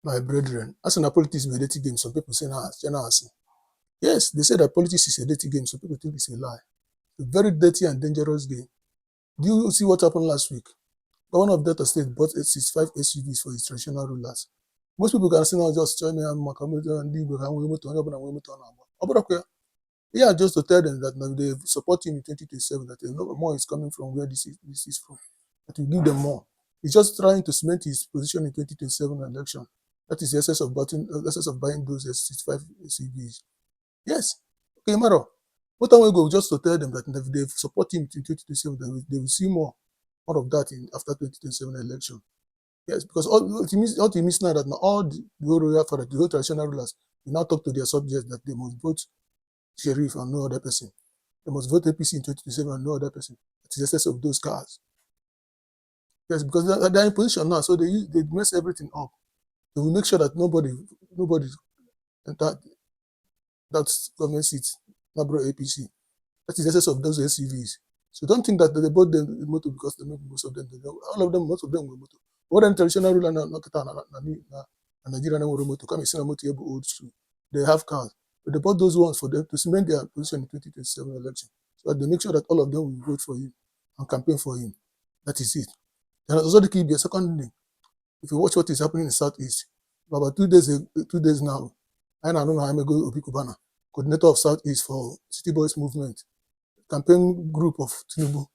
my brethren. As in politics is a dirty game, some people say, yes, they say that politics is a dirty game. Some people think it's a lie. A very dirty and dangerous game. Do you see what happened last week? Governor of Delta State bought 65 SUVs for his traditional rulers. Most people can say now just join me and yeah, just to tell them that now they support him in 2027, that more is coming from where this is from, that will give them more. He's just trying to cement his position in 2027 election. That is the essence of buying those 65 SUVs. Yes. Okay, Maro. What time we go just to tell them that if they support him in 2027, they will see more of that after 2027 election. Yes, because what it means now that now all the royal fathers, the whole traditional rulers, will now talk to their subjects that they must vote Sheriff and no other person. They must vote APC in 2027 and no other person. It is the essence of those cars. Yes, because they're in position now, so they mess everything up. They will make sure that nobody that's government seats, not bro APC. That is the essence of those SUVs. So don't think that they bought them the motor because they make most of them. Most of them were motor. What then traditional ruler na Nigeria na motor come see motor old school. They have cars. But they bought those ones for them to cement their position in 2027 election. So that they make sure that all of them will vote for him and campaign for him. That is it. And also the key be a second thing. If you watch what is happening in Southeast, about 2 days now, I don't know how I'm going to go Obi Kubana, coordinator of Southeast for City Boys Movement, campaign group of Tinubu,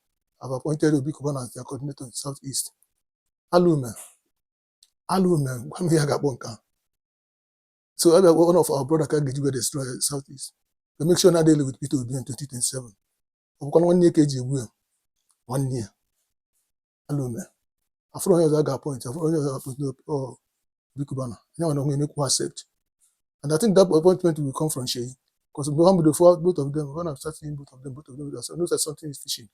have appointed Obi Kubana as their coordinator in Southeast. Alume, so one of our brother can get you destroy Southeast. We make sure now they live with Peter Obi in 2027. 1 year KG, 1 year. Alume. After years I got appointed. After years I appointed Obi Kubana. Now I know we make who accept. And I think that appointment will come from Sheyi. Because both of them, when I'm starting both of them, I know that something is fishing.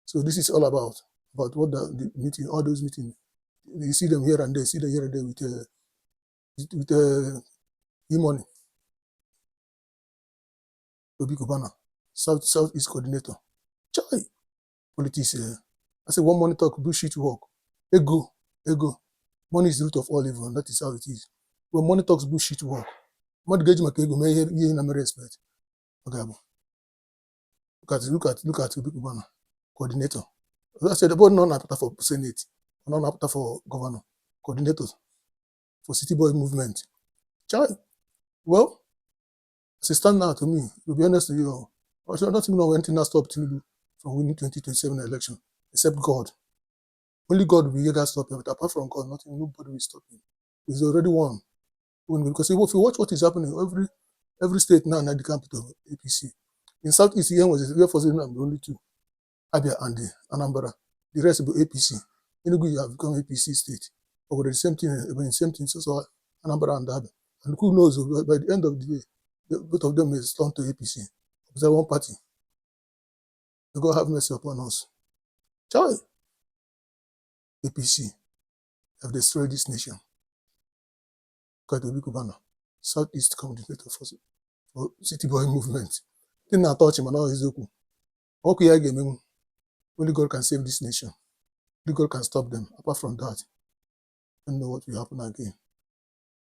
So this is all about what the meeting, all those meetings. You see them here and there, with e-money. Obi Kubana, Southeast coordinator. Chai, politics. I say one money talk, bullshit work. Ego. Money is the root of all evil, and that is how it is. When money talks bullshit work, money gauge my ego, may hear in respect. Okay, look at Obi Kubana, coordinator. I said the board non apta for Senate, non apta for governor, coordinators for City Boy Movement. Chai, well, as it stands now to me, to be honest with you, I should not even know anything that stopped Tinubu from winning 2027 election, except God. Only God will be able to stop him, but apart from God, nobody will stop him. He's already won. Because if you watch what is happening, every state now at the capital, APC. In Southeast, here was only 2, Abia and Anambra. The rest will be APC. Enugu, you have become APC state. But with the same thing, so Anambra and Abia. And who knows, by the end of the day, both of them may turn to APC. Because one party. May God have mercy upon us. Chai! APC have destroyed this nation. Obi Kubana, Southeast coordinator for City Boy Movement. Didn't I touch him and all his oku. Only God can save this nation. Only God can stop them. Apart from that, I don't know what will happen again.